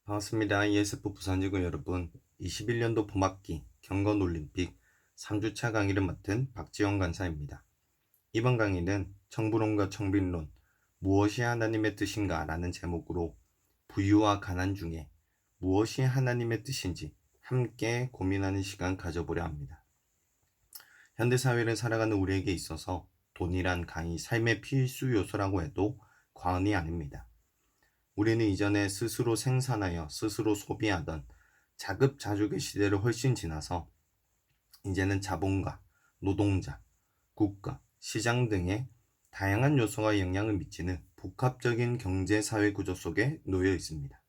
반갑습니다. ESF 부산지구 여러분, 21년도 봄학기 경건올림픽 3주차 강의를 맡은 박지원 간사입니다. 이번 강의는 청부론과 청빈론, 무엇이 하나님의 뜻인가 라는 제목으로 부유와 가난 중에 무엇이 하나님의 뜻인지 함께 고민하는 시간 가져보려 합니다. 현대사회를 살아가는 우리에게 있어서 돈이란 강히 삶의 필수 요소라고 해도 과언이 아닙니다. 우리는 이전에 스스로 생산하여 스스로 소비하던 자급자족의 시대를 훨씬 지나서 이제는 자본가, 노동자, 국가, 시장 등의 다양한 요소가 영향을 미치는 복합적인 경제사회 구조 속에 놓여 있습니다.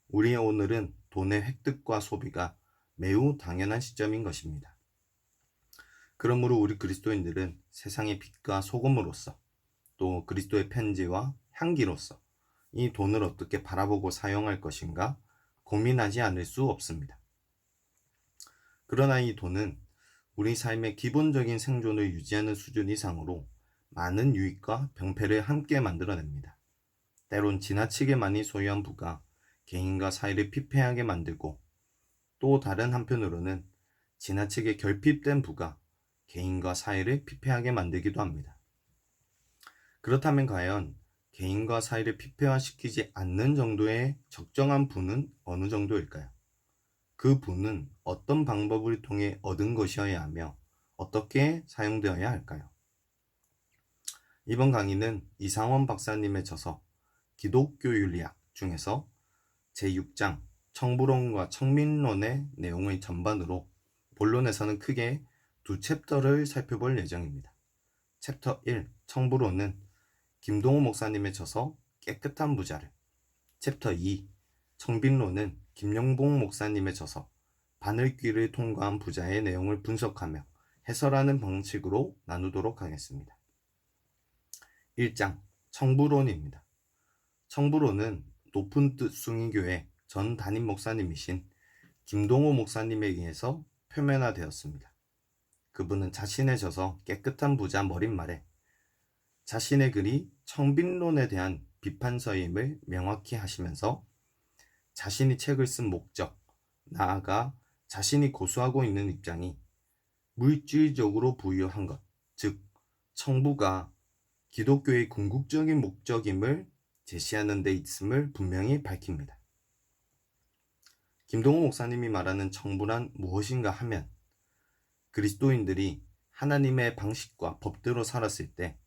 우리의 오늘은 돈의 획득과 소비가 매우 당연한 시점인 것입니다. 그러므로 우리 그리스도인들은 세상의 빛과 소금으로서 또 그리스도의 편지와 향기로서 이 돈을 어떻게 바라보고 사용할 것인가 고민하지 않을 수 없습니다. 그러나 이 돈은 우리 삶의 기본적인 생존을 유지하는 수준 이상으로 많은 유익과 병폐를 함께 만들어냅니다. 때론 지나치게 많이 소유한 부가 개인과 사회를 피폐하게 만들고 또 다른 한편으로는 지나치게 결핍된 부가 개인과 사회를 피폐하게 만들기도 합니다. 그렇다면 과연 개인과 사회를 피폐화시키지 않는 정도의 적정한 부는 어느 정도일까요? 그 부는 어떤 방법을 통해 얻은 것이어야 하며 어떻게 사용되어야 할까요? 이번 강의는 이상원 박사님의 저서 기독교윤리학 중에서 제6장 청부론과 청민론의 내용의 전반으로 본론에서는 크게 두 챕터를 살펴볼 예정입니다. 챕터 1 청부론은 김동호 목사님의 저서 깨끗한 부자를, 챕터 2 청빈론은 김영봉 목사님의 저서 바늘귀를 통과한 부자의 내용을 분석하며 해설하는 방식으로 나누도록 하겠습니다. 1장 청부론입니다. 청부론은 높은 뜻 숭인교회 전 담임 목사님이신 김동호 목사님에 의해서 표면화되었습니다. 그분은 자신의 저서 깨끗한 부자 머릿말에 자신의 글이 청빈론에 대한 비판서임을 명확히 하시면서 자신이 책을 쓴 목적, 나아가 자신이 고수하고 있는 입장이 물질적으로 부유한 것, 즉 청부가 기독교의 궁극적인 목적임을 제시하는 데 있음을 분명히 밝힙니다. 김동호 목사님이 말하는 청부란 무엇인가 하면 그리스도인들이 하나님의 방식과 법대로 살았을 때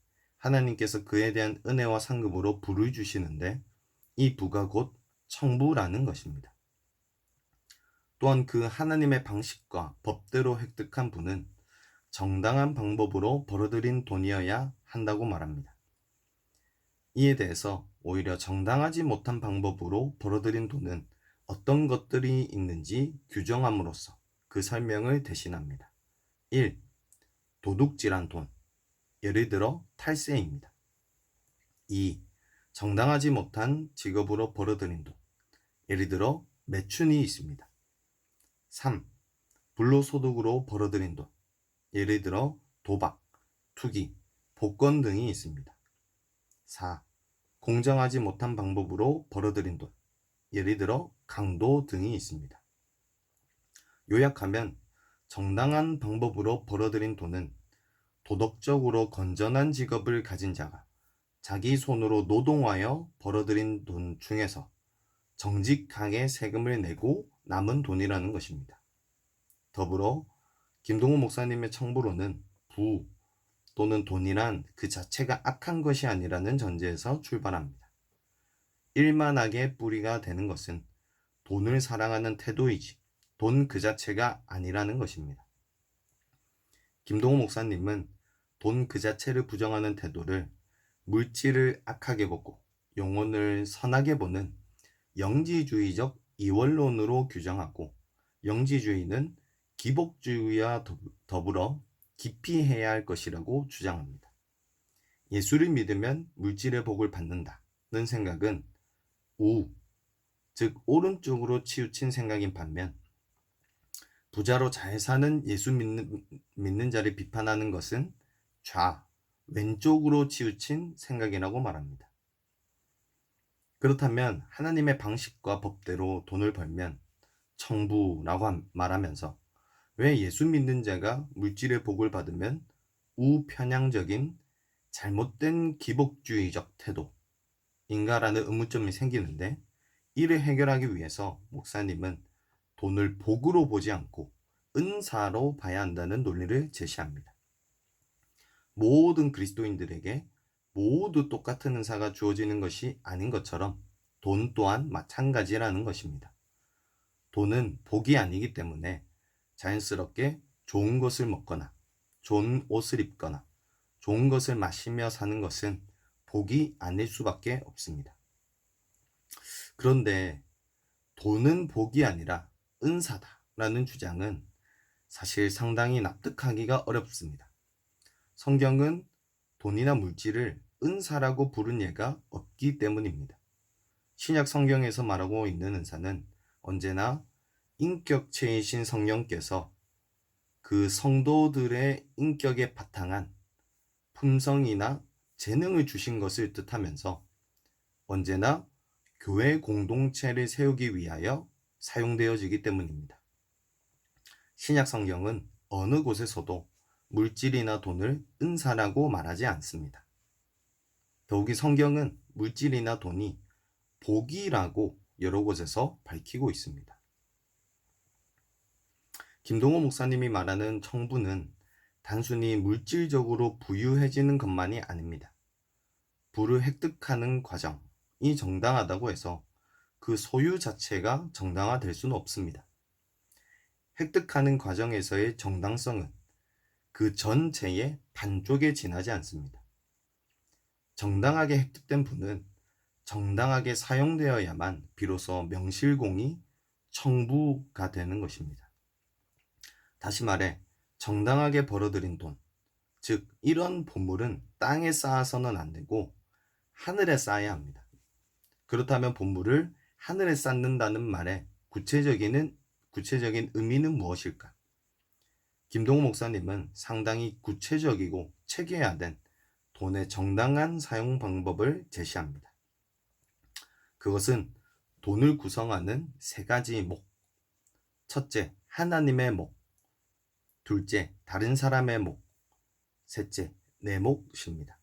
하나님께서 그에 대한 은혜와 상급으로 부를 주시는데 이 부가 곧 청부라는 것입니다. 또한 그 하나님의 방식과 법대로 획득한 부는 정당한 방법으로 벌어들인 돈이어야 한다고 말합니다. 이에 대해서 오히려 정당하지 못한 방법으로 벌어들인 돈은 어떤 것들이 있는지 규정함으로써 그 설명을 대신합니다. 1. 도둑질한 돈. 예를 들어 탈세입니다. 2. 정당하지 못한 직업으로 벌어들인 돈. 예를 들어 매춘이 있습니다. 3. 불로소득으로 벌어들인 돈. 예를 들어 도박, 투기, 복권 등이 있습니다. 4. 공정하지 못한 방법으로 벌어들인 돈. 예를 들어 강도 등이 있습니다. 요약하면 정당한 방법으로 벌어들인 돈은 도덕적으로 건전한 직업을 가진 자가 자기 손으로 노동하여 벌어들인 돈 중에서 정직하게 세금을 내고 남은 돈이라는 것입니다. 더불어 김동호 목사님의 청부로는 부 또는 돈이란 그 자체가 악한 것이 아니라는 전제에서 출발합니다. 일만하게 뿌리가 되는 것은 돈을 사랑하는 태도이지 돈 그 자체가 아니라는 것입니다. 김동호 목사님은 돈 그 자체를 부정하는 태도를 물질을 악하게 보고 영혼을 선하게 보는 영지주의적 이원론으로 규정하고 영지주의는 기복주의와 더불어 기피해야 할 것이라고 주장합니다. 예수를 믿으면 물질의 복을 받는다는 생각은 우, 즉 오른쪽으로 치우친 생각인 반면 부자로 잘 사는 예수 믿는 자를 비판하는 것은 좌, 왼쪽으로 치우친 생각이라고 말합니다. 그렇다면 하나님의 방식과 법대로 돈을 벌면 청부라고 말하면서 왜 예수 믿는 자가 물질의 복을 받으면 우편향적인 잘못된 기복주의적 태도인가라는 의문점이 생기는데, 이를 해결하기 위해서 목사님은 돈을 복으로 보지 않고 은사로 봐야 한다는 논리를 제시합니다. 모든 그리스도인들에게 모두 똑같은 은사가 주어지는 것이 아닌 것처럼 돈 또한 마찬가지라는 것입니다. 돈은 복이 아니기 때문에 자연스럽게 좋은 것을 먹거나 좋은 옷을 입거나 좋은 것을 마시며 사는 것은 복이 아닐 수밖에 없습니다. 그런데 돈은 복이 아니라 은사다라는 주장은 사실 상당히 납득하기가 어렵습니다. 성경은 돈이나 물질을 은사라고 부른 예가 없기 때문입니다. 신약 성경에서 말하고 있는 은사는 언제나 인격체이신 성령께서 그 성도들의 인격에 바탕한 품성이나 재능을 주신 것을 뜻하면서 언제나 교회 공동체를 세우기 위하여 사용되어지기 때문입니다. 신약 성경은 어느 곳에서도 물질이나 돈을 은사라고 말하지 않습니다. 더욱이 성경은 물질이나 돈이 복이라고 여러 곳에서 밝히고 있습니다. 김동호 목사님이 말하는 청부는 단순히 물질적으로 부유해지는 것만이 아닙니다. 부를 획득하는 과정이 정당하다고 해서 그 소유 자체가 정당화될 수는 없습니다. 획득하는 과정에서의 정당성은 그 전체의 반쪽에 지나지 않습니다. 정당하게 획득된 부는 정당하게 사용되어야만 비로소 명실공히 청부가 되는 것입니다. 다시 말해 정당하게 벌어들인 돈, 즉 이런 보물은 땅에 쌓아서는 안 되고 하늘에 쌓아야 합니다. 그렇다면 보물을 하늘에 쌓는다는 말의 구체적인 의미는 무엇일까? 김동호 목사님은 상당히 구체적이고 체계화된 돈의 정당한 사용 방법을 제시합니다. 그것은 돈을 구성하는 세 가지 목. 첫째, 하나님의 목. 둘째, 다른 사람의 목. 셋째, 내 몫입니다.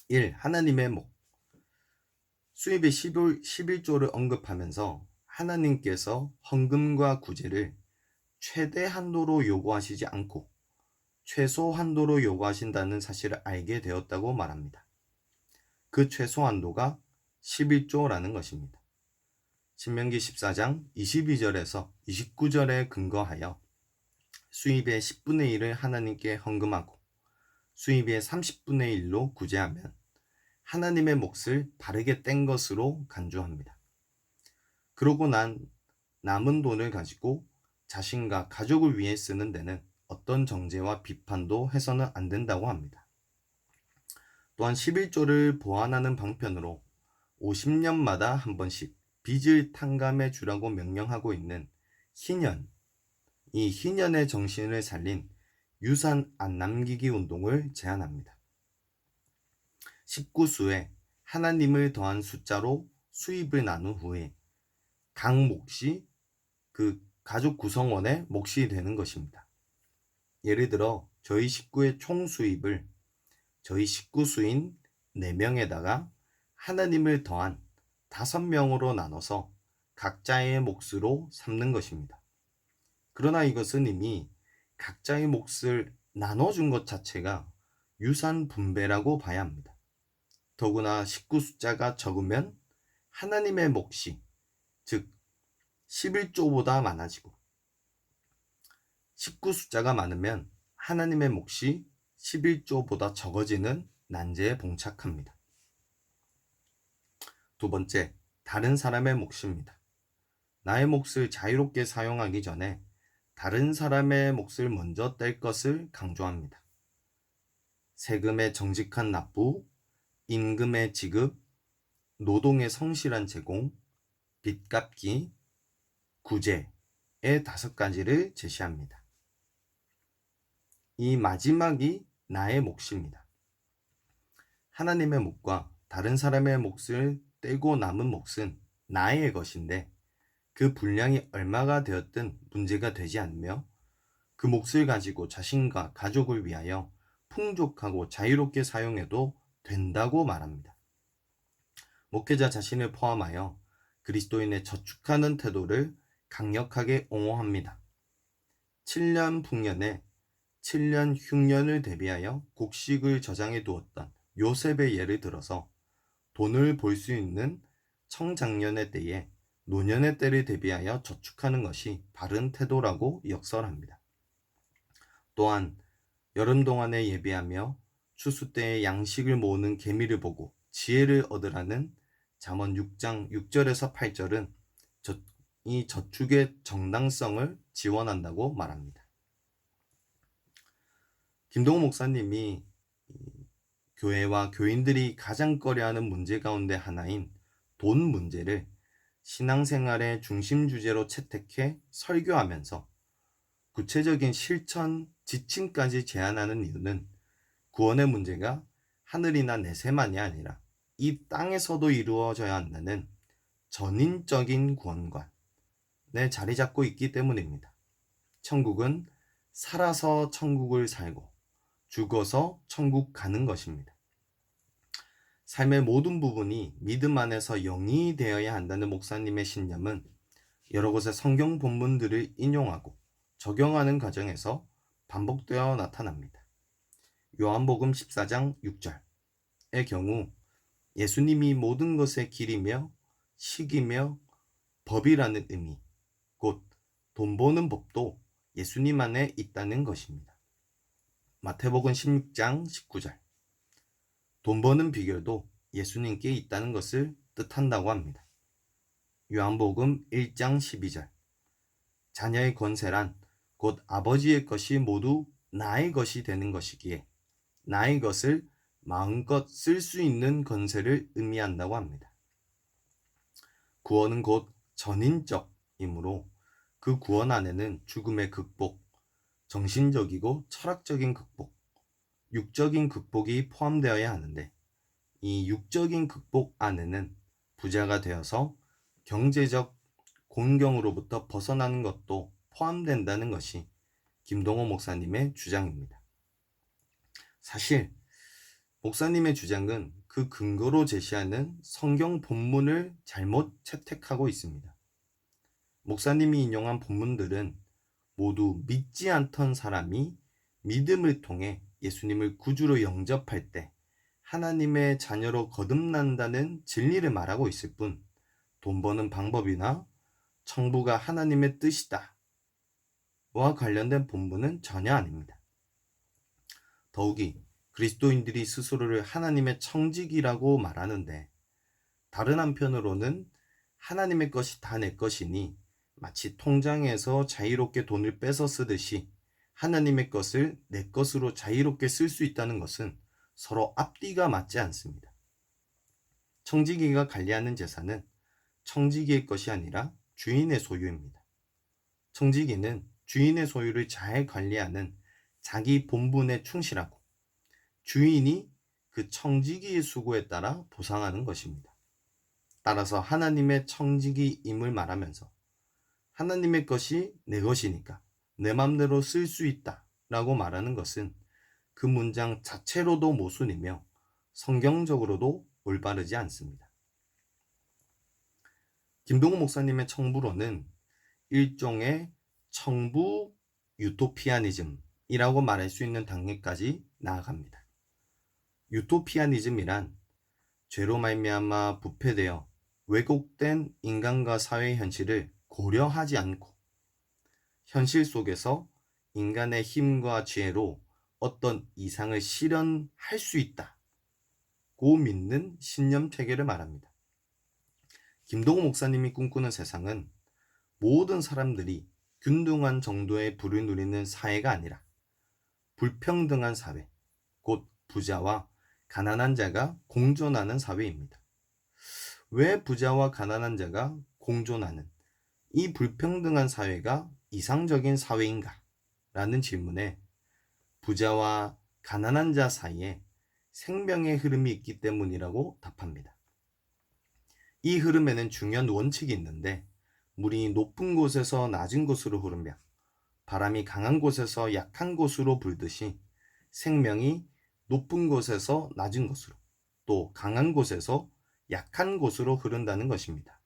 1. 하나님의 목. 수입의 11조를 언급하면서 하나님께서 헌금과 구제를 최대 한도로 요구하시지 않고 최소 한도로 요구하신다는 사실을 알게 되었다고 말합니다. 그 최소 한도가 11조라는 것입니다. 신명기 14장 22절에서 29절에 근거하여 수입의 10분의 1을 하나님께 헌금하고 수입의 30분의 1로 구제하면 하나님의 몫을 바르게 뗀 것으로 간주합니다. 그러고 남은 돈을 가지고 자신과 가족을 위해 쓰는 데는 어떤 정죄와 비판도 해서는 안 된다고 합니다. 또한 11조를 보완하는 방편으로 50년마다 한 번씩 빚을 탕감해 주라고 명령하고 있는 희년, 이 희년의 정신을 살린 유산 안 남기기 운동을 제안합니다. 19수에 하나님을 더한 숫자로 수입을 나눈 후에 각 몫이 그 가족 구성원의 몫이 되는 것입니다. 예를 들어 저희 식구의 총 수입을 저희 식구수인 4명에다가 하나님을 더한 5명으로 나눠서 각자의 몫으로 삼는 것입니다. 그러나 이것은 이미 각자의 몫을 나눠준 것 자체가 유산 분배라고 봐야 합니다. 더구나 식구 숫자가 적으면 하나님의 몫이, 즉 11조보다 많아지고 식구 숫자가 많으면 하나님의 몫이 11조보다 적어지는 난제에 봉착합니다. 두 번째, 다른 사람의 몫입니다. 나의 몫을 자유롭게 사용하기 전에 다른 사람의 몫을 먼저 뗄 것을 강조합니다. 세금의 정직한 납부, 임금의 지급, 노동의 성실한 제공, 빚 갚기, 구제의 5가지를 제시합니다. 이 마지막이 나의 몫입니다. 하나님의 몫과 다른 사람의 몫을 떼고 남은 몫은 나의 것인데 그 분량이 얼마가 되었든 문제가 되지 않으며 그 몫을 가지고 자신과 가족을 위하여 풍족하고 자유롭게 사용해도 된다고 말합니다. 목회자 자신을 포함하여 그리스도인의 저축하는 태도를 강력하게 옹호합니다. 7년 풍년에 7년 흉년을 대비하여 곡식을 저장해 두었던 요셉의 예를 들어서 돈을 벌 수 있는 청장년의 때에 노년의 때를 대비하여 저축하는 것이 바른 태도라고 역설합니다. 또한 여름 동안에 예비하며 추수 때에 양식을 모으는 개미를 보고 지혜를 얻으라는 잠언 6장 6절에서 8절은 이 저축의 정당성을 지원한다고 말합니다. 김동호 목사님이 교회와 교인들이 가장 꺼려하는 문제 가운데 하나인 돈 문제를 신앙생활의 중심 주제로 채택해 설교하면서 구체적인 실천 지침까지 제안하는 이유는 구원의 문제가 하늘이나 내세만이 아니라 이 땅에서도 이루어져야 한다는 전인적인 구원관에 자리 잡고 있기 때문입니다. 천국은 살아서 천국을 살고 죽어서 천국 가는 것입니다. 삶의 모든 부분이 믿음 안에서 영이 되어야 한다는 목사님의 신념은 여러 곳의 성경 본문들을 인용하고 적용하는 과정에서 반복되어 나타납니다. 요한복음 14장 6절의 경우 예수님이 모든 것의 길이며 식이며 법이라는 의미, 곧 돈 버는 법도 예수님 안에 있다는 것입니다. 마태복음 16장 19절, 돈 버는 비결도 예수님께 있다는 것을 뜻한다고 합니다. 요한복음 1장 12절, 자녀의 권세란 곧 아버지의 것이 모두 나의 것이 되는 것이기에 나의 것을 마음껏 쓸 수 있는 권세를 의미한다고 합니다. 구원은 곧 전인적이므로 그 구원 안에는 죽음의 극복, 정신적이고 철학적인 극복, 육적인 극복이 포함되어야 하는데 이 육적인 극복 안에는 부자가 되어서 경제적 곤경으로부터 벗어나는 것도 포함된다는 것이 김동호 목사님의 주장입니다. 사실 목사님의 주장은 그 근거로 제시하는 성경 본문을 잘못 채택하고 있습니다. 목사님이 인용한 본문들은 모두 믿지 않던 사람이 믿음을 통해 예수님을 구주로 영접할 때 하나님의 자녀로 거듭난다는 진리를 말하고 있을 뿐 돈 버는 방법이나 천부가 하나님의 뜻이다 와 관련된 본문은 전혀 아닙니다. 더욱이 그리스도인들이 스스로를 하나님의 청지기라고 말하는데 다른 한편으로는 하나님의 것이 다 내 것이니 마치 통장에서 자유롭게 돈을 뺏어 쓰듯이 하나님의 것을 내 것으로 자유롭게 쓸 수 있다는 것은 서로 앞뒤가 맞지 않습니다. 청지기가 관리하는 재산은 청지기의 것이 아니라 주인의 소유입니다. 청지기는 주인의 소유를 잘 관리하는 자기 본분에 충실하고 주인이 그 청지기의 수고에 따라 보상하는 것입니다. 따라서 하나님의 청지기임을 말하면서 하나님의 것이 내 것이니까 내 맘대로 쓸 수 있다 라고 말하는 것은 그 문장 자체로도 모순이며 성경적으로도 올바르지 않습니다. 김동호 목사님의 청부론은 일종의 청부 유토피아니즘이라고 말할 수 있는 단계까지 나아갑니다. 유토피아니즘이란 죄로 말미암아 부패되어 왜곡된 인간과 사회 현실을 고려하지 않고 현실 속에서 인간의 힘과 지혜로 어떤 이상을 실현할 수 있다고 믿는 신념 체계를 말합니다. 김동호 목사님이 꿈꾸는 세상은 모든 사람들이 균등한 정도의 부를 누리는 사회가 아니라 불평등한 사회, 곧 부자와 가난한 자가 공존하는 사회입니다. 왜 부자와 가난한 자가 공존하는 이 불평등한 사회가 이상적인 사회인가? 라는 질문에 부자와 가난한 자 사이에 생명의 흐름이 있기 때문이라고 답합니다. 이 흐름에는 중요한 원칙이 있는데 물이 높은 곳에서 낮은 곳으로 흐르며 바람이 강한 곳에서 약한 곳으로 불듯이 생명이 높은 곳에서 낮은 곳으로 또 강한 곳에서 약한 곳으로 흐른다는 것입니다.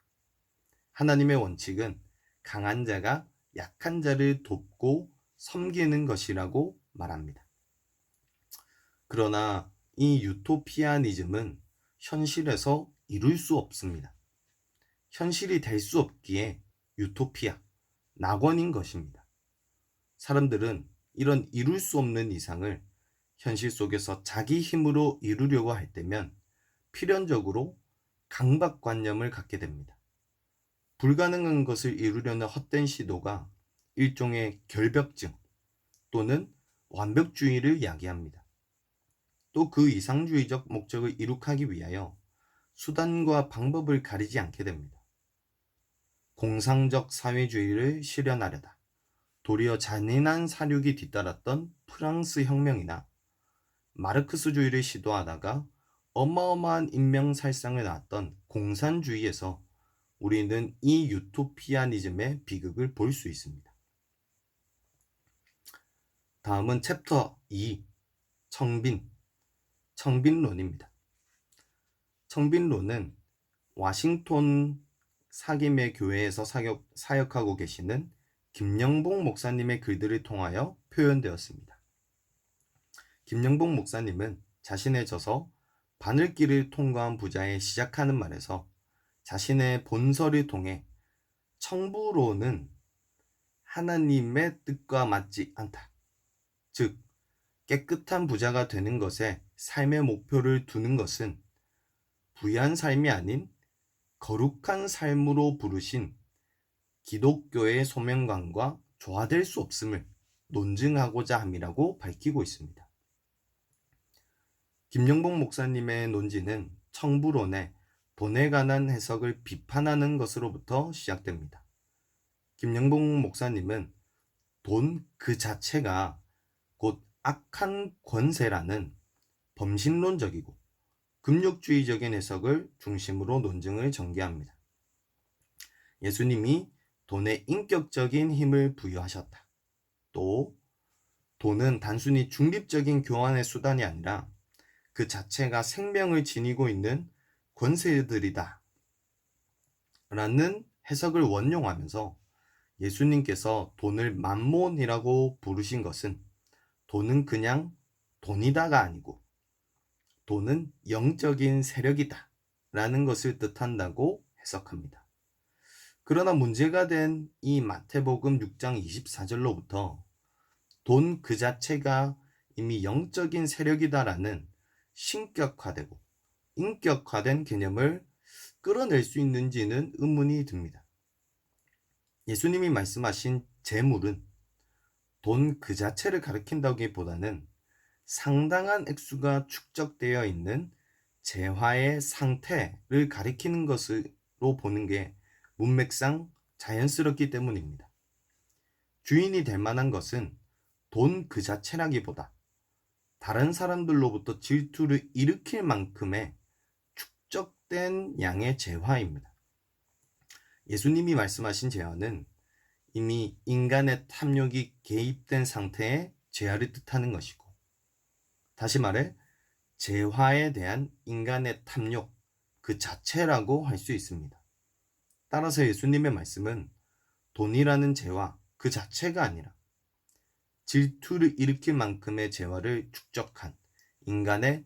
하나님의 원칙은 강한 자가 약한 자를 돕고 섬기는 것이라고 말합니다. 그러나 이 유토피아니즘은 현실에서 이룰 수 없습니다. 현실이 될 수 없기에 유토피아, 낙원인 것입니다. 사람들은 이런 이룰 수 없는 이상을 현실 속에서 자기 힘으로 이루려고 할 때면 필연적으로 강박관념을 갖게 됩니다. 불가능한 것을 이루려는 헛된 시도가 일종의 결벽증 또는 완벽주의를 야기합니다. 또 그 이상주의적 목적을 이룩하기 위하여 수단과 방법을 가리지 않게 됩니다. 공상적 사회주의를 실현하려다 도리어 잔인한 사륙이 뒤따랐던 프랑스 혁명이나 마르크스주의를 시도하다가 어마어마한 인명살상을 낳았던 공산주의에서 우리는 이 유토피아니즘의 비극을 볼 수 있습니다. 다음은 챕터 2, 청빈론입니다. 청빈론은 와싱턴 사김의 교회에서 사역하고 계시는 김영복 목사님의 글들을 통하여 표현되었습니다. 김영복 목사님은 자신의 저서 바늘길을 통과한 부자에 시작하는 말에서 자신의 본설을 통해 청부론은 하나님의 뜻과 맞지 않다. 즉, 깨끗한 부자가 되는 것에 삶의 목표를 두는 것은 부유한 삶이 아닌 거룩한 삶으로 부르신 기독교의 소명관과 조화될 수 없음을 논증하고자 함이라고 밝히고 있습니다. 김영복 목사님의 논지는 청부론의 돈에 관한 해석을 비판하는 것으로부터 시작됩니다. 김영복 목사님은 돈 그 자체가 곧 악한 권세라는 범신론적이고 금욕주의적인 해석을 중심으로 논증을 전개합니다. 예수님이 돈에 인격적인 힘을 부여하셨다. 또 돈은 단순히 중립적인 교환의 수단이 아니라 그 자체가 생명을 지니고 있는 권세들이다. 라는 해석을 원용하면서 예수님께서 돈을 맘몬이라고 부르신 것은 돈은 그냥 돈이다가 아니고 돈은 영적인 세력이다 라는 것을 뜻한다고 해석합니다. 그러나 문제가 된 이 마태복음 6장 24절로부터 돈 그 자체가 이미 영적인 세력이다라는 신격화되고 인격화된 개념을 끌어낼 수 있는지는 의문이 듭니다. 예수님이 말씀하신 재물은 돈 그 자체를 가리킨다기보다는 상당한 액수가 축적되어 있는 재화의 상태를 가리키는 것으로 보는 게 문맥상 자연스럽기 때문입니다. 주인이 될 만한 것은 돈 그 자체라기보다 다른 사람들로부터 질투를 일으킬 만큼의 축적된 양의 재화입니다. 예수님이 말씀하신 재화는 이미 인간의 탐욕이 개입된 상태의 재화를 뜻하는 것이고, 다시 말해 재화에 대한 인간의 탐욕 그 자체라고 할 수 있습니다. 따라서 예수님의 말씀은 돈이라는 재화 그 자체가 아니라 질투를 일으킬 만큼의 재화를 축적한 인간의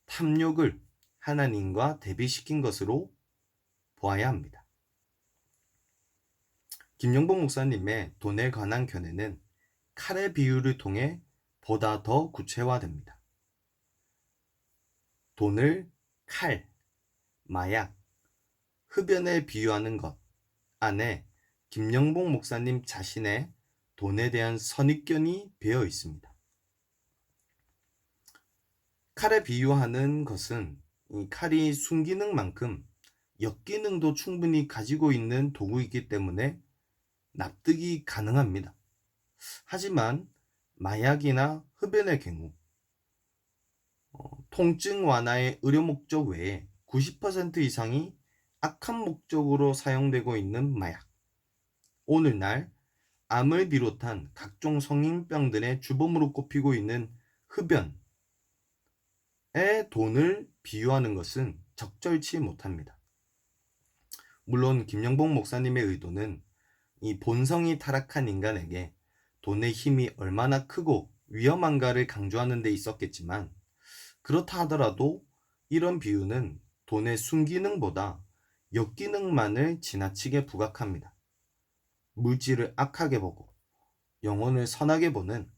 탐욕을 하나님과 대비시킨 것으로 보아야 합니다. 김영복 목사님의 돈에 관한 견해는 칼의 비유를 통해 보다 더 구체화됩니다. 돈을 칼, 마약, 흡연에 비유하는 것 안에 김영복 목사님 자신의 돈에 대한 선입견이 배어 있습니다. 칼에 비유하는 것은 이 칼이 순기능만큼 역기능도 충분히 가지고 있는 도구이기 때문에 납득이 가능합니다. 하지만 마약이나 흡연의 경우 통증 완화의 의료 목적 외에 90% 이상이 악한 목적으로 사용되고 있는 마약. 오늘날 암을 비롯한 각종 성인병들의 주범으로 꼽히고 있는 흡연에 돈을 비유하는 것은 적절치 못합니다. 물론 김영복 목사님의 의도는 이 본성이 타락한 인간에게 돈의 힘이 얼마나 크고 위험한가를 강조하는 데 있었겠지만, 그렇다 하더라도 이런 비유는 돈의 순기능보다 역기능만을 지나치게 부각합니다. 물질을 악하게 보고 영혼을 선하게 보는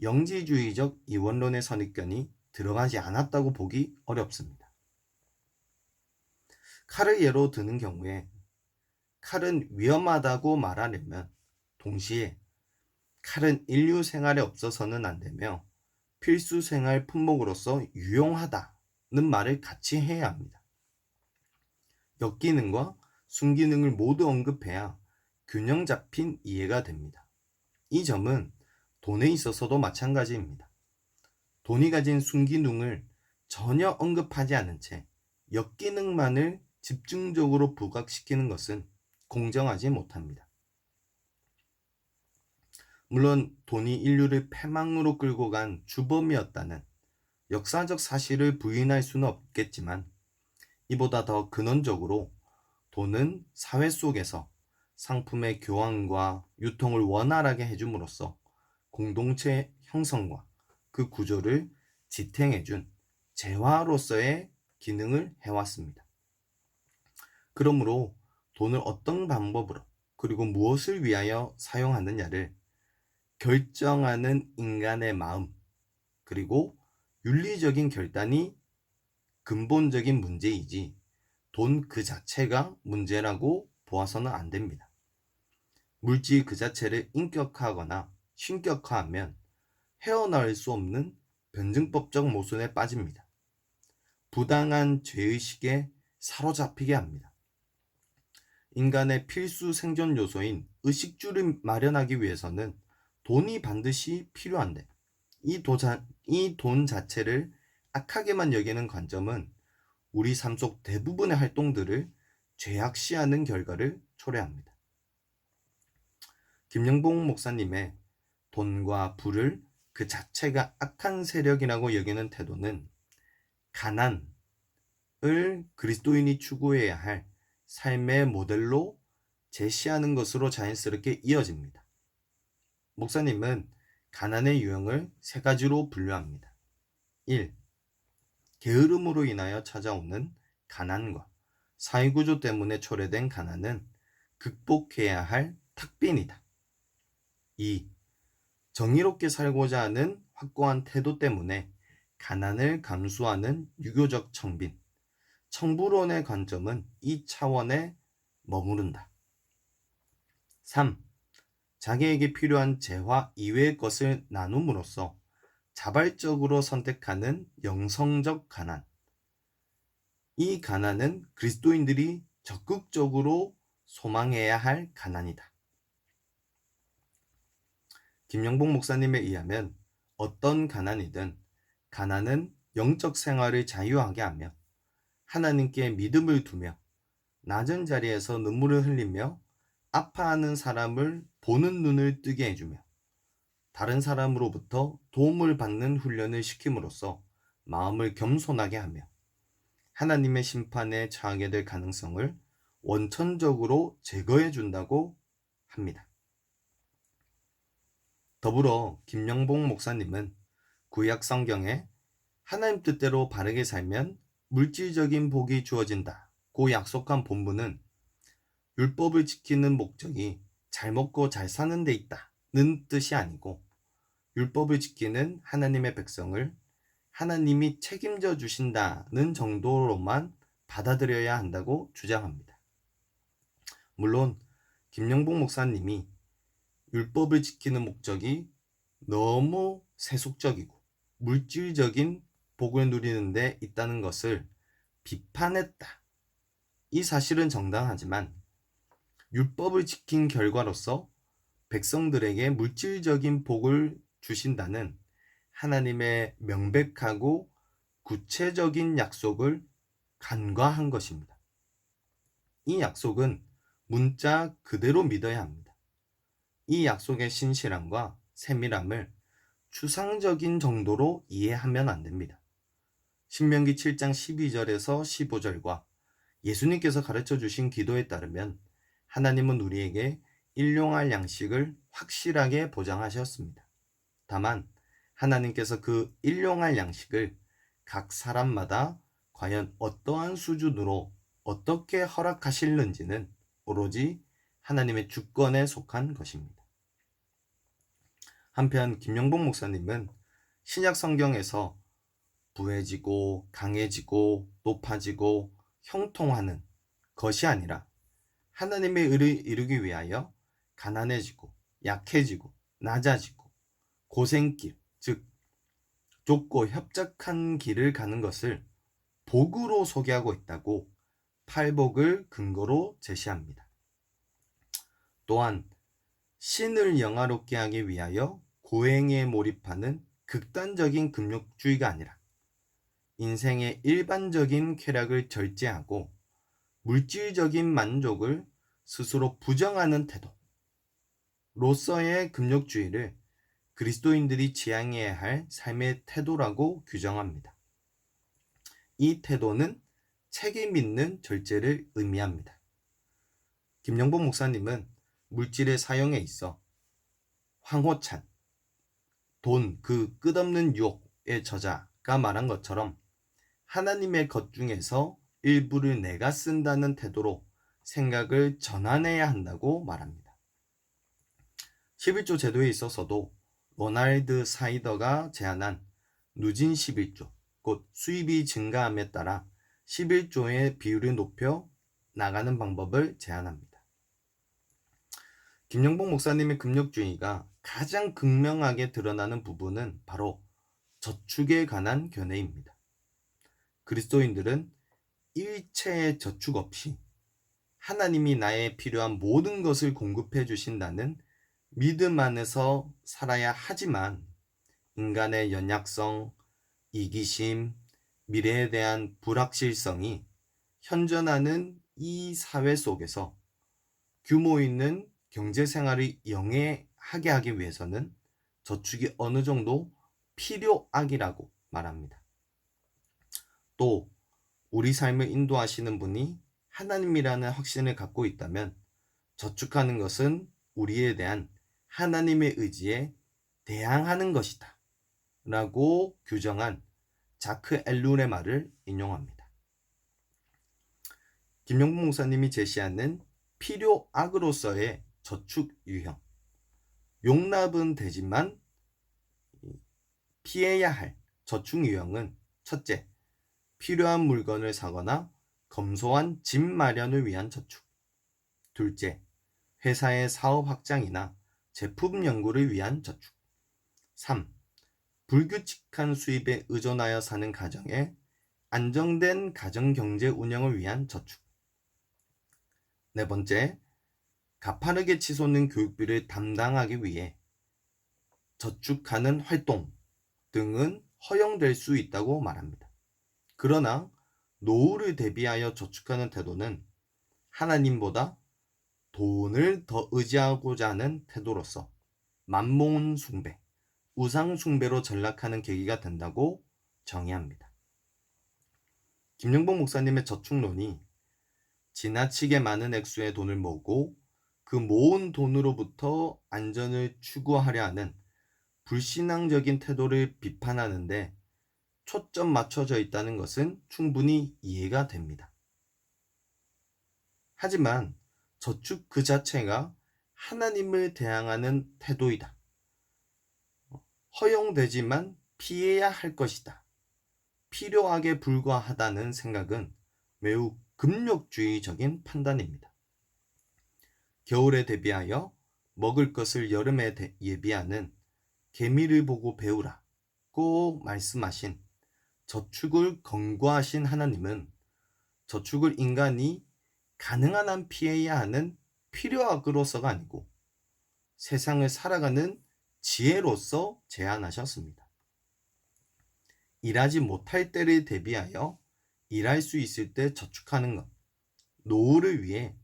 영지주의적 이원론의 선입견이 들어가지 않았다고 보기 어렵습니다. 칼을 예로 드는 경우에 칼은 위험하다고 말하려면 동시에 칼은 인류 생활에 없어서는 안 되며 필수 생활 품목으로서 유용하다는 말을 같이 해야 합니다. 역기능과 순기능을 모두 언급해야 균형 잡힌 이해가 됩니다. 이 점은 돈에 있어서도 마찬가지입니다. 돈이 가진 순기능을 전혀 언급하지 않은 채 역기능만을 집중적으로 부각시키는 것은 공정하지 못합니다. 물론 돈이 인류를 패망으로 끌고 간 주범이었다는 역사적 사실을 부인할 수는 없겠지만, 이보다 더 근원적으로 돈은 사회 속에서 상품의 교환과 유통을 원활하게 해줌으로써 공동체 형성과 그 구조를 지탱해준 재화로서의 기능을 해왔습니다. 그러므로 돈을 어떤 방법으로 그리고 무엇을 위하여 사용하느냐를 결정하는 인간의 마음, 그리고 윤리적인 결단이 근본적인 문제이지 돈 그 자체가 문제라고 보아서는 안 됩니다. 물질 그 자체를 인격화하거나 신격화하면 헤어나올 수 없는 변증법적 모순에 빠집니다. 부당한 죄의식에 사로잡히게 합니다. 인간의 필수 생존 요소인 의식주를 마련하기 위해서는 돈이 반드시 필요한데, 이 돈 자체를 악하게만 여기는 관점은 우리 삶 속 대부분의 활동들을 죄악시하는 결과를 초래합니다. 김영복 목사님의 돈과 부를 그 자체가 악한 세력이라고 여기는 태도는 가난을 그리스도인이 추구해야 할 삶의 모델로 제시하는 것으로 자연스럽게 이어집니다. 목사님은 가난의 유형을 세 가지로 분류합니다. 1. 게으름으로 인하여 찾아오는 가난과 사회구조 때문에 초래된 가난은 극복해야 할 탁빈이다. 2. 정의롭게 살고자 하는 확고한 태도 때문에 가난을 감수하는 유교적 청빈, 청부론의 관점은 이 차원에 머무른다. 3. 자기에게 필요한 재화 이외의 것을 나눔으로써 자발적으로 선택하는 영성적 가난. 이 가난은 그리스도인들이 적극적으로 소망해야 할 가난이다. 김영복 목사님에 의하면 어떤 가난이든 가난은 영적 생활을 자유하게 하며 하나님께 믿음을 두며 낮은 자리에서 눈물을 흘리며 아파하는 사람을 보는 눈을 뜨게 해주며 다른 사람으로부터 도움을 받는 훈련을 시킴으로써 마음을 겸손하게 하며 하나님의 심판에 처하게 될 가능성을 원천적으로 제거해 준다고 합니다. 더불어 김영복 목사님은 구약 성경에 하나님 뜻대로 바르게 살면 물질적인 복이 주어진다고 약속한 본문은 율법을 지키는 목적이 잘 먹고 잘 사는 데 있다는 뜻이 아니고 율법을 지키는 하나님의 백성을 하나님이 책임져 주신다는 정도로만 받아들여야 한다고 주장합니다. 물론 김영복 목사님이 율법을 지키는 목적이 너무 세속적이고 물질적인 복을 누리는 데 있다는 것을 비판했다. 이 사실은 정당하지만 율법을 지킨 결과로서 백성들에게 물질적인 복을 주신다는 하나님의 명백하고 구체적인 약속을 간과한 것입니다. 이 약속은 문자 그대로 믿어야 합니다. 이 약속의 신실함과 세밀함을 추상적인 정도로 이해하면 안 됩니다. 신명기 7장 12절에서 15절과 예수님께서 가르쳐 주신 기도에 따르면 하나님은 우리에게 일용할 양식을 확실하게 보장하셨습니다. 다만 하나님께서 그 일용할 양식을 각 사람마다 과연 어떠한 수준으로 어떻게 허락하실는지는 오로지 하나님의 주권에 속한 것입니다. 한편 김영복 목사님은 신약 성경에서 부해지고 강해지고 높아지고 형통하는 것이 아니라 하나님의 의를 이루기 위하여 가난해지고 약해지고 낮아지고 고생길, 즉 좁고 협착한 길을 가는 것을 복으로 소개하고 있다고 팔복을 근거로 제시합니다. 또한 신을 영화롭게 하기 위하여 고행에 몰입하는 극단적인 금욕주의가 아니라 인생의 일반적인 쾌락을 절제하고 물질적인 만족을 스스로 부정하는 태도로서의 금욕주의를 그리스도인들이 지향해야 할 삶의 태도라고 규정합니다. 이 태도는 책임 있는 절제를 의미합니다. 김영복 목사님은 물질의 사용에 있어 황호찬, 돈, 그 끝없는 유혹의 저자가 말한 것처럼 하나님의 것 중에서 일부를 내가 쓴다는 태도로 생각을 전환해야 한다고 말합니다. 11조 제도에 있어서도 로날드 사이더가 제안한 누진 11조, 곧 수입이 증가함에 따라 11조의 비율을 높여 나가는 방법을 제안합니다. 김영복 목사님의 금욕주의가 가장 극명하게 드러나는 부분은 바로 저축에 관한 견해입니다. 그리스도인들은 일체의 저축 없이 하나님이 나의 필요한 모든 것을 공급해 주신다는 믿음 안에서 살아야 하지만 인간의 연약성, 이기심, 미래에 대한 불확실성이 현존하는 이 사회 속에서 규모 있는 경제 생활을 영위하게 하기 위해서는 저축이 어느 정도 필요악이라고 말합니다. 또 우리 삶을 인도하시는 분이 하나님이라는 확신을 갖고 있다면 저축하는 것은 우리에 대한 하나님의 의지에 대항하는 것이다 라고 규정한 자크 엘룰의 말을 인용합니다. 김영복 목사님이 제시하는 필요악으로서의 저축 유형, 용납은 되지만 피해야 할 저축 유형은 첫째, 필요한 물건을 사거나 검소한 집 마련을 위한 저축. 둘째, 회사의 사업 확장이나 제품 연구를 위한 저축. 3. 불규칙한 수입에 의존하여 사는 가정의 안정된 가정경제 운영을 위한 저축. 네 번째, 가파르게 치솟는 교육비를 담당하기 위해 저축하는 활동 등은 허용될 수 있다고 말합니다. 그러나 노후를 대비하여 저축하는 태도는 하나님보다 돈을 더 의지하고자 하는 태도로서 만몬 숭배, 우상 숭배로 전락하는 계기가 된다고 정의합니다. 김영복 목사님의 저축론이 지나치게 많은 액수의 돈을 모으고 그 모은 돈으로부터 안전을 추구하려 하는 불신앙적인 태도를 비판하는데 초점 맞춰져 있다는 것은 충분히 이해가 됩니다. 하지만 저축 그 자체가 하나님을 대항하는 태도이다. 허용되지만 피해야 할 것이다. 필요하게 불과하다는 생각은 매우 금욕주의적인 판단입니다. 겨울에 대비하여 먹을 것을 여름에 예비하는 개미를 보고 배우라고 말씀하신 저축을 권고하신 하나님은 저축을 인간이 가능한 한 피해야 하는 필요악으로서가 아니고 세상을 살아가는 지혜로서 제안하셨습니다. 일하지 못할 때를 대비하여 일할 수 있을 때 저축하는 것, 노후를 위해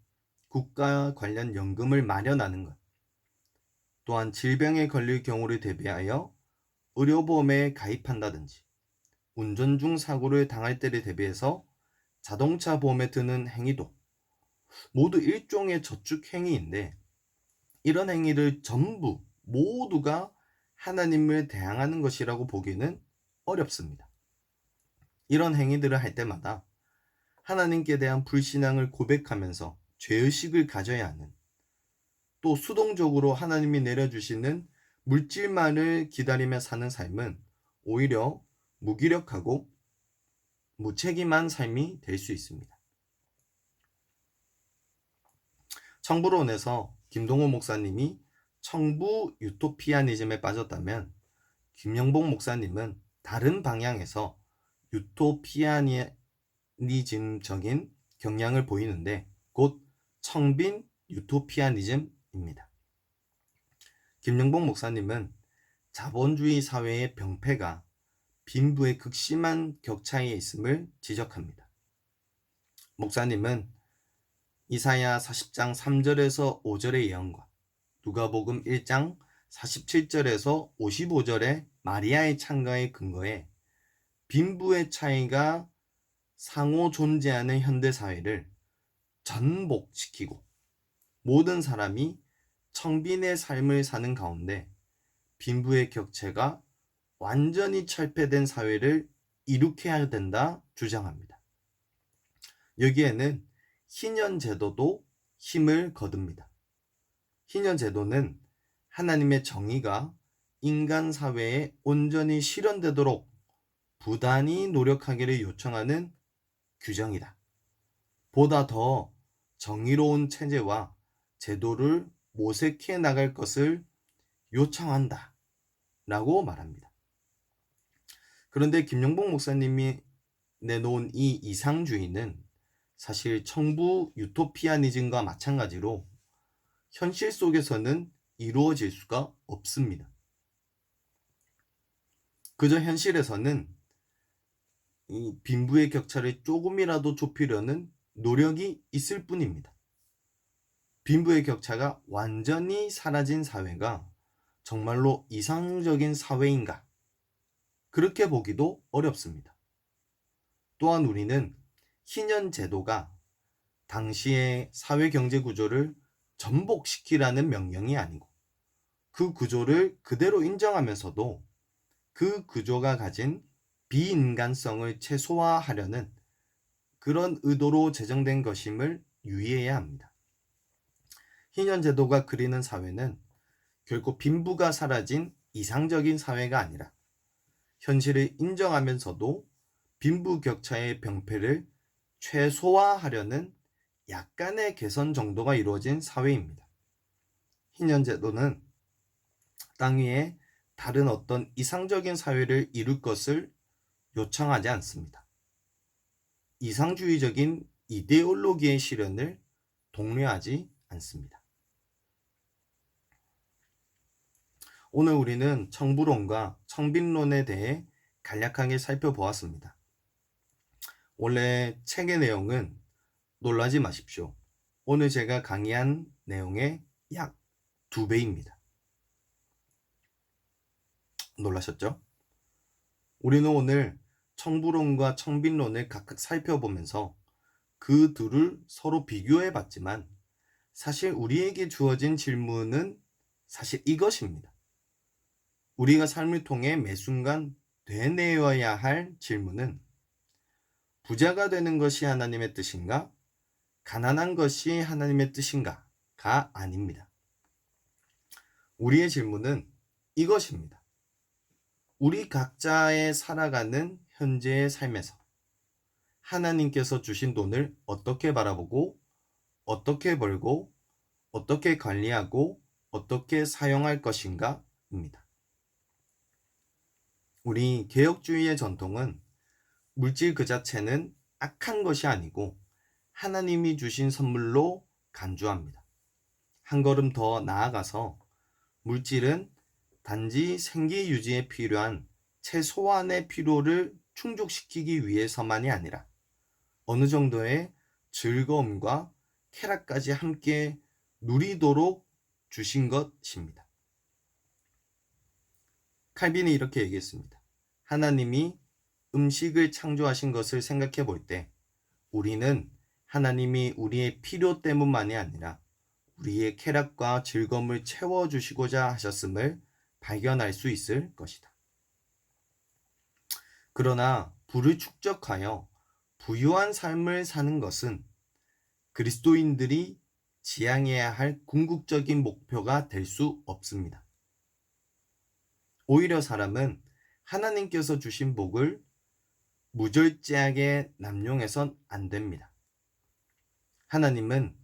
국가 관련 연금을 마련하는 것, 또한 질병에 걸릴 경우를 대비하여 의료보험에 가입한다든지, 운전 중 사고를 당할 때를 대비해서 자동차 보험에 드는 행위도 모두 일종의 저축 행위인데, 이런 행위를 전부 모두가 하나님을 대항하는 것이라고 보기는 어렵습니다. 이런 행위들을 할 때마다 하나님께 대한 불신앙을 고백하면서 죄의식을 가져야 하는, 또 수동적으로 하나님이 내려주시는 물질만을 기다리며 사는 삶은 오히려 무기력하고 무책임한 삶이 될 수 있습니다. 청부론에서 김동호 목사님이 청부 유토피아니즘에 빠졌다면, 김영복 목사님은 다른 방향에서 유토피아니즘적인 경향을 보이는데 곧 청빈 유토피아니즘입니다. 김영복 목사님은 자본주의 사회의 병폐가 빈부의 극심한 격차에 있음을 지적합니다. 목사님은 이사야 40장 3절에서 5절의 예언과 누가복음 1장 47절에서 55절의 마리아의 찬가에 근거해 빈부의 차이가 상호 존재하는 현대사회를 전복시키고 모든 사람이 청빈의 삶을 사는 가운데 빈부의 격차가 완전히 철폐된 사회를 이룩해야 된다 주장합니다. 여기에는 희년제도도 힘을 거둡니다. 희년제도는 하나님의 정의가 인간 사회에 온전히 실현되도록 부단히 노력하기를 요청하는 규정이다. 보다 더 정의로운 체제와 제도를 모색해 나갈 것을 요청한다 라고 말합니다. 그런데 김영복 목사님이 내놓은 이 이상주의는 사실 청부 유토피아니즘과 마찬가지로 현실 속에서는 이루어질 수가 없습니다. 그저 현실에서는 이 빈부의 격차를 조금이라도 좁히려는 노력이 있을 뿐입니다. 빈부의 격차가 완전히 사라진 사회가 정말로 이상적인 사회인가? 그렇게 보기도 어렵습니다. 또한 우리는 희년 제도가 당시의 사회 경제 구조를 전복시키라는 명령이 아니고 그 구조를 그대로 인정하면서도 그 구조가 가진 비인간성을 최소화하려는 그런 의도로 제정된 것임을 유의해야 합니다. 희년 제도가 그리는 사회는 결코 빈부가 사라진 이상적인 사회가 아니라 현실을 인정하면서도 빈부 격차의 병폐를 최소화하려는 약간의 개선 정도가 이루어진 사회입니다. 희년 제도는 땅 위에 다른 어떤 이상적인 사회를 이룰 것을 요청하지 않습니다. 이상주의적인 이데올로기의 실현을 독려하지 않습니다. 오늘 우리는 청부론과 청빈론에 대해 간략하게 살펴보았습니다. 원래 책의 내용은 놀라지 마십시오. 오늘 제가 강의한 내용의 약 2배입니다. 놀라셨죠? 우리는 오늘 청부론과 청빈론을 각각 살펴보면서 그 둘을 서로 비교해 봤지만 사실 우리에게 주어진 질문은 사실 이것입니다. 우리가 삶을 통해 매 순간 되뇌어야 할 질문은 부자가 되는 것이 하나님의 뜻인가? 가난한 것이 하나님의 뜻인가?가 아닙니다. 우리의 질문은 이것입니다. 우리 각자의 살아가는 현재의 삶에서 하나님께서 주신 돈을 어떻게 바라보고, 어떻게 벌고, 어떻게 관리하고, 어떻게 사용할 것인가입니다. 우리 개혁주의의 전통은 물질 그 자체는 악한 것이 아니고 하나님이 주신 선물로 간주합니다. 한 걸음 더 나아가서 물질은 단지 생계 유지에 필요한 최소한의 필요를 충족시키기 위해서만이 아니라 어느 정도의 즐거움과 쾌락까지 함께 누리도록 주신 것입니다. 칼빈이 이렇게 얘기했습니다. 하나님이 음식을 창조하신 것을 생각해 볼 때 우리는 하나님이 우리의 필요 때문만이 아니라 우리의 쾌락과 즐거움을 채워주시고자 하셨음을 발견할 수 있을 것이다. 그러나 부를 축적하여 부유한 삶을 사는 것은 그리스도인들이 지향해야 할 궁극적인 목표가 될 수 없습니다. 오히려 사람은 하나님께서 주신 복을 무절제하게 남용해선 안 됩니다. 하나님은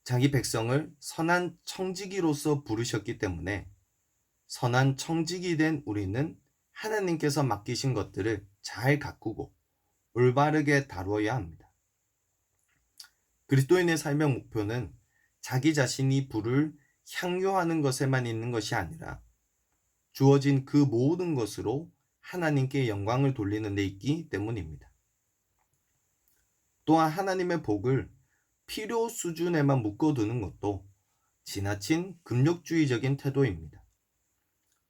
자기 백성을 선한 청지기로서 부르셨기 때문에 선한 청지기 된 우리는 하나님께서 맡기신 것들을 잘 가꾸고 올바르게 다루어야 합니다. 그리스도인의 삶의 목표는 자기 자신이 부를 향유하는 것에만 있는 것이 아니라 주어진 그 모든 것으로 하나님께 영광을 돌리는 데 있기 때문입니다. 또한 하나님의 복을 필요 수준에만 묶어두는 것도 지나친 금욕주의적인 태도입니다.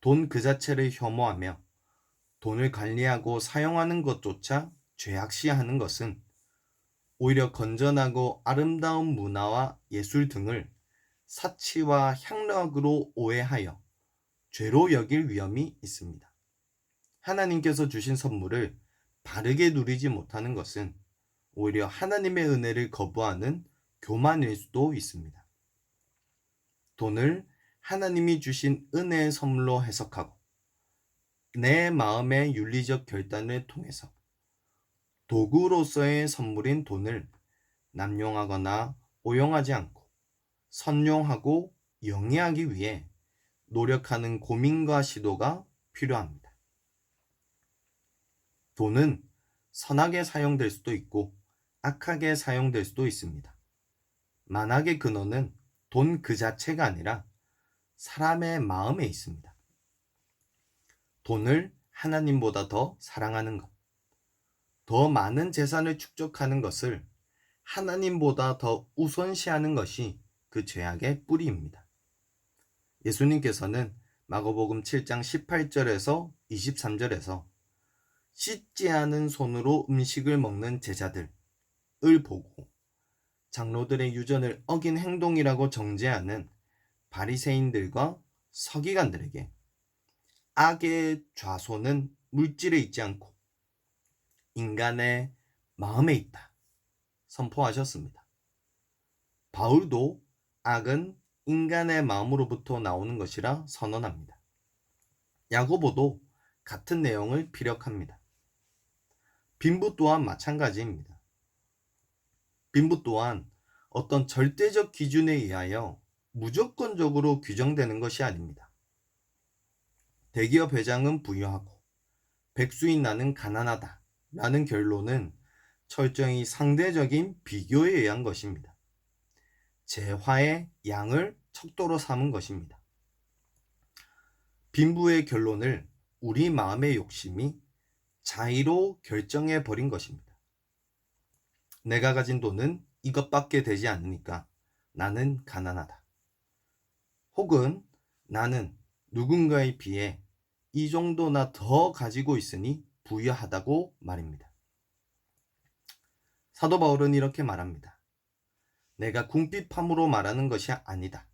돈 그 자체를 혐오하며 돈을 관리하고 사용하는 것조차 죄악시하는 것은 오히려 건전하고 아름다운 문화와 예술 등을 사치와 향락으로 오해하여 죄로 여길 위험이 있습니다. 하나님께서 주신 선물을 바르게 누리지 못하는 것은 오히려 하나님의 은혜를 거부하는 교만일 수도 있습니다. 돈을 하나님이 주신 은혜의 선물로 해석하고 내 마음의 윤리적 결단을 통해서 도구로서의 선물인 돈을 남용하거나 오용하지 않고 선용하고 영위하기 위해 노력하는 고민과 시도가 필요합니다. 돈은 선하게 사용될 수도 있고 악하게 사용될 수도 있습니다. 만악의 근원은 돈 그 자체가 아니라 사람의 마음에 있습니다. 돈을 하나님보다 더 사랑하는 것, 더 많은 재산을 축적하는 것을 하나님보다 더 우선시하는 것이 그 죄악의 뿌리입니다. 예수님께서는 마가복음 7장 18절에서 23절에서 씻지 않은 손으로 음식을 먹는 제자들을 보고 장로들의 유전을 어긴 행동이라고 정죄하는 바리새인들과 서기관들에게 악의 좌소는 물질에 있지 않고 인간의 마음에 있다 선포하셨습니다. 바울도 악은 인간의 마음으로부터 나오는 것이라 선언합니다. 야고보도 같은 내용을 피력합니다. 빈부 또한 마찬가지입니다. 빈부 또한 어떤 절대적 기준에 의하여 무조건적으로 규정되는 것이 아닙니다. 대기업 회장은 부유하고 백수인 나는 가난하다 라는 결론은 철저히 상대적인 비교에 의한 것입니다. 재화의 양을 척도로 삼은 것입니다. 빈부의 결론을 우리 마음의 욕심이 자의로 결정해 버린 것입니다. 내가 가진 돈은 이것밖에 되지 않으니까 나는 가난하다. 혹은 나는 누군가에 비해 이 정도나 더 가지고 있으니 부유하다고 말입니다. 사도 바울은 이렇게 말합니다. 내가 궁핍함으로 말하는 것이 아니다.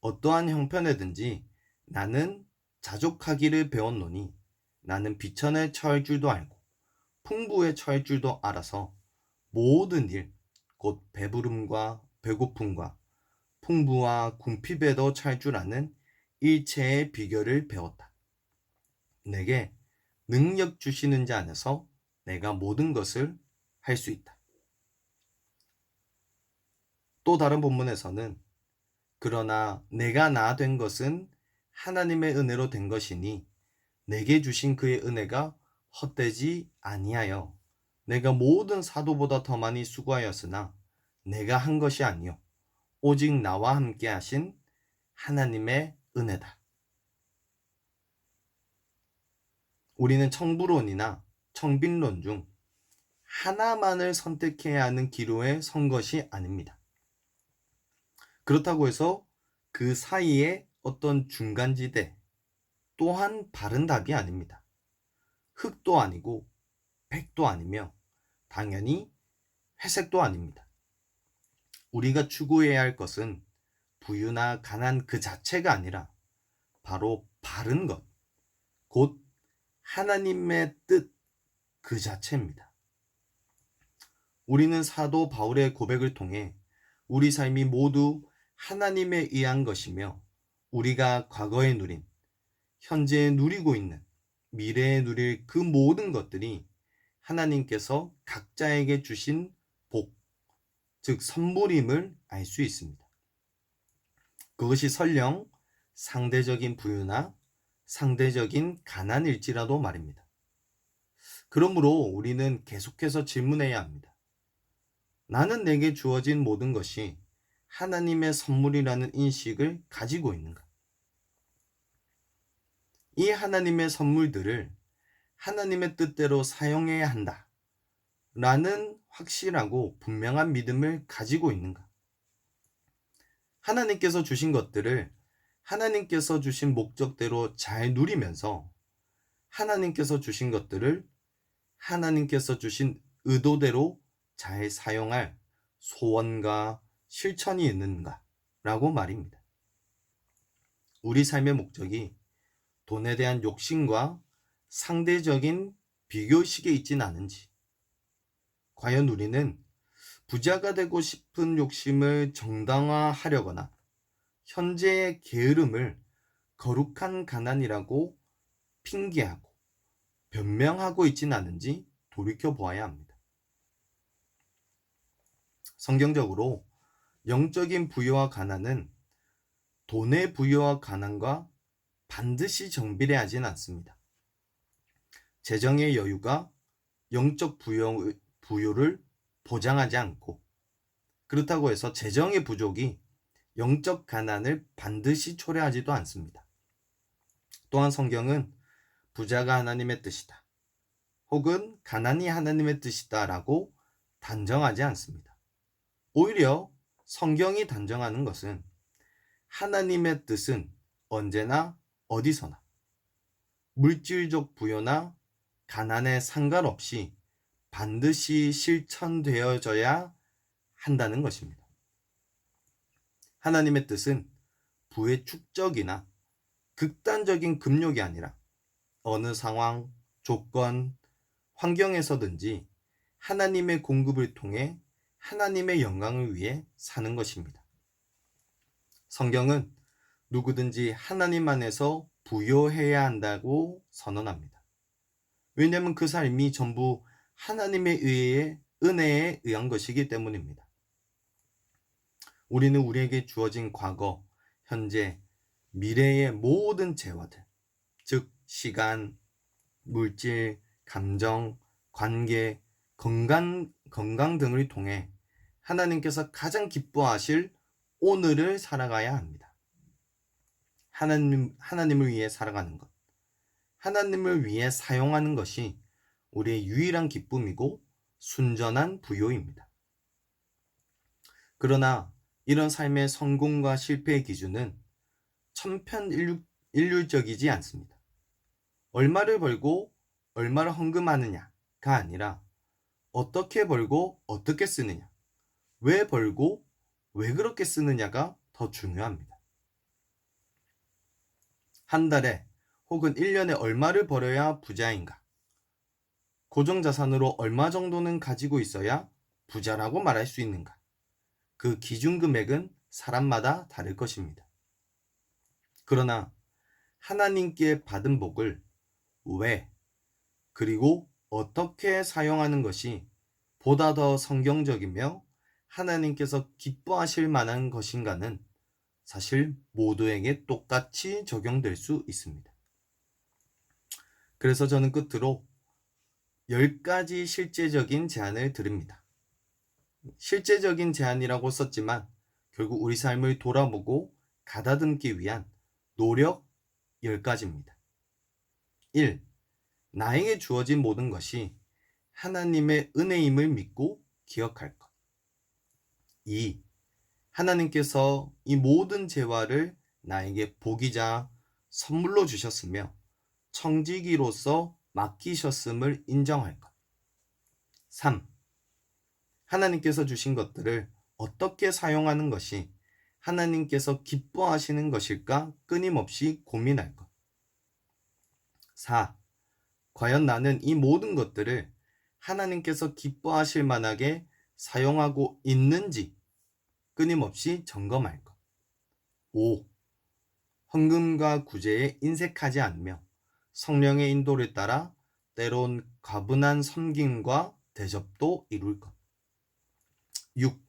어떠한 형편에든지 나는 자족하기를 배웠노니 나는 비천에 처할 줄도 알고 풍부에 처할 줄도 알아서 모든 일, 곧 배부름과 배고픔과 풍부와 궁핍에도 처할 줄 아는 일체의 비결을 배웠다. 내게 능력 주시는 자 안에서 내가 모든 것을 할 수 있다. 또 다른 본문에서는 그러나 내가 나 된 것은 하나님의 은혜로 된 것이니 내게 주신 그의 은혜가 헛되지 아니하여 내가 모든 사도보다 더 많이 수고하였으나 내가 한 것이 아니요 오직 나와 함께 하신 하나님의 은혜다. 우리는 청부론이나 청빈론 중 하나만을 선택해야 하는 기로에 선 것이 아닙니다. 그렇다고 해서 그 사이에 어떤 중간지대 또한 바른 답이 아닙니다. 흑도 아니고 백도 아니며 당연히 회색도 아닙니다. 우리가 추구해야 할 것은 부유나 가난 그 자체가 아니라 바로 바른 것, 곧 하나님의 뜻 그 자체입니다. 우리는 사도 바울의 고백을 통해 우리 삶이 모두 하나님에 의한 것이며 우리가 과거에 누린, 현재에 누리고 있는, 미래에 누릴 그 모든 것들이 하나님께서 각자에게 주신 복, 즉 선물임을 알 수 있습니다. 그것이 설령 상대적인 부유나 상대적인 가난일지라도 말입니다. 그러므로 우리는 계속해서 질문해야 합니다. 나는 내게 주어진 모든 것이 하나님의 선물이라는 인식을 가지고 있는가? 이 하나님의 선물들을 하나님의 뜻대로 사용해야 한다 라는 확실하고 분명한 믿음을 가지고 있는가? 하나님께서 주신 것들을 하나님께서 주신 목적대로 잘 누리면서 하나님께서 주신 것들을 하나님께서 주신 의도대로 잘 사용할 소원과 실천이 있는가 라고 말입니다. 우리 삶의 목적이 돈에 대한 욕심과 상대적인 비교의식에 있진 않은지, 과연 우리는 부자가 되고 싶은 욕심을 정당화하려거나 현재의 게으름을 거룩한 가난이라고 핑계하고 변명하고 있진 않은지 돌이켜보아야 합니다. 성경적으로 영적인 부여와 가난은 돈의 부여와 가난과 반드시 정비례하진 않습니다. 재정의 여유가 영적 부여를 보장하지 않고, 그렇다고 해서 재정의 부족이 영적 가난을 반드시 초래하지도 않습니다. 또한 성경은 부자가 하나님의 뜻이다, 혹은 가난이 하나님의 뜻이다 라고 단정하지 않습니다. 오히려 성경이 단정하는 것은 하나님의 뜻은 언제나 어디서나 물질적 부여나 가난에 상관없이 반드시 실천되어져야 한다는 것입니다. 하나님의 뜻은 부의 축적이나 극단적인 금욕이 아니라 어느 상황, 조건, 환경에서든지 하나님의 공급을 통해 하나님의 영광을 위해 사는 것입니다. 성경은 누구든지 하나님 안에서 부여해야 한다고 선언합니다. 왜냐하면 그 삶이 전부 하나님의 은혜에 의한 것이기 때문입니다. 우리는 우리에게 주어진 과거, 현재, 미래의 모든 재화들, 즉 시간, 물질, 감정, 관계, 건강 등을 통해 하나님께서 가장 기뻐하실 오늘을 살아가야 합니다. 하나님을 위해 살아가는 것, 하나님을 위해 사용하는 것이 우리의 유일한 기쁨이고 순전한 부요입니다. 그러나 이런 삶의 성공과 실패의 기준은 천편일률적이지 않습니다. 얼마를 벌고 얼마를 헌금하느냐가 아니라 어떻게 벌고 어떻게 쓰느냐, 왜 벌고 왜 그렇게 쓰느냐가 더 중요합니다. 한 달에 혹은 1년에 얼마를 벌어야 부자인가? 고정자산으로 얼마 정도는 가지고 있어야 부자라고 말할 수 있는가? 그 기준 금액은 사람마다 다를 것입니다. 그러나 하나님께 받은 복을 왜, 그리고 어떻게 사용하는 것이 보다 더 성경적이며 하나님께서 기뻐하실 만한 것인가는 사실 모두에게 똑같이 적용될 수 있습니다. 그래서 저는 끝으로 10가지 실제적인 제안을 드립니다. 실제적인 제안이라고 썼지만 결국 우리 삶을 돌아보고 가다듬기 위한 노력 10가지입니다. 1. 나에게 주어진 모든 것이 하나님의 은혜임을 믿고 기억할 것. 2. 하나님께서 이 모든 재화를 나에게 복이자 선물로 주셨으며 청지기로서 맡기셨음을 인정할 것. 3. 하나님께서 주신 것들을 어떻게 사용하는 것이 하나님께서 기뻐하시는 것일까 끊임없이 고민할 것. 4. 과연 나는 이 모든 것들을 하나님께서 기뻐하실 만하게 사용하고 있는지 끊임없이 점검할 것. 5. 헌금과 구제에 인색하지 않으며 성령의 인도를 따라 때론 과분한 섬김과 대접도 이룰 것. 6.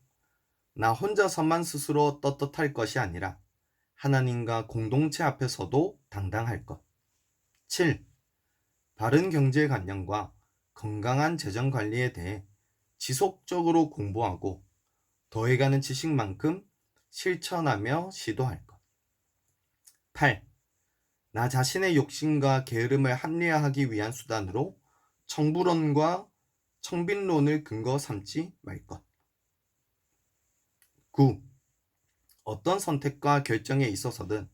나 혼자서만 스스로 떳떳할 것이 아니라 하나님과 공동체 앞에서도 당당할 것. 7. 바른 경제관념과 건강한 재정관리에 대해 지속적으로 공부하고 더해가는 지식만큼 실천하며 시도할 것. 8. 나 자신의 욕심과 게으름을 합리화하기 위한 수단으로 청부론과 청빈론을 근거 삼지 말 것. 9. 어떤 선택과 결정에 있어서든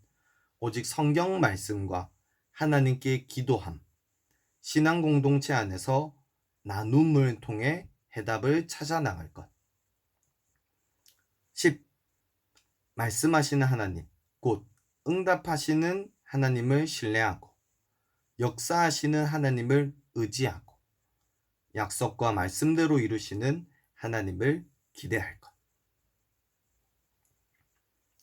오직 성경 말씀과 하나님께 기도함, 신앙 공동체 안에서 나눔을 통해 해답을 찾아 나갈 것. 10. 말씀하시는 하나님, 곧 응답하시는 하나님을 신뢰하고 역사하시는 하나님을 의지하고 약속과 말씀대로 이루시는 하나님을 기대할 것.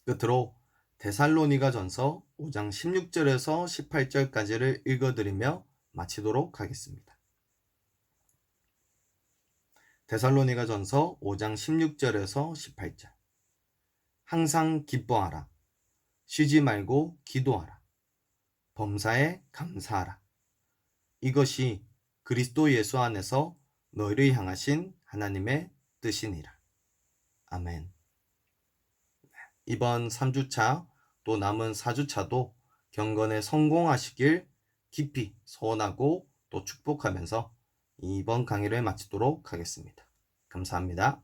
끝으로 데살로니가전서 5장 16절에서 18절까지를 읽어드리며 마치도록 하겠습니다. 데살로니가전서 5장 16절에서 18절. 항상 기뻐하라. 쉬지 말고 기도하라. 범사에 감사하라. 이것이 그리스도 예수 안에서 너희를 향하신 하나님의 뜻이니라. 아멘. 이번 3주차 또 남은 4주차도 경건에 성공하시길 깊이 소원하고 또 축복하면서 이번 강의를 마치도록 하겠습니다. 감사합니다.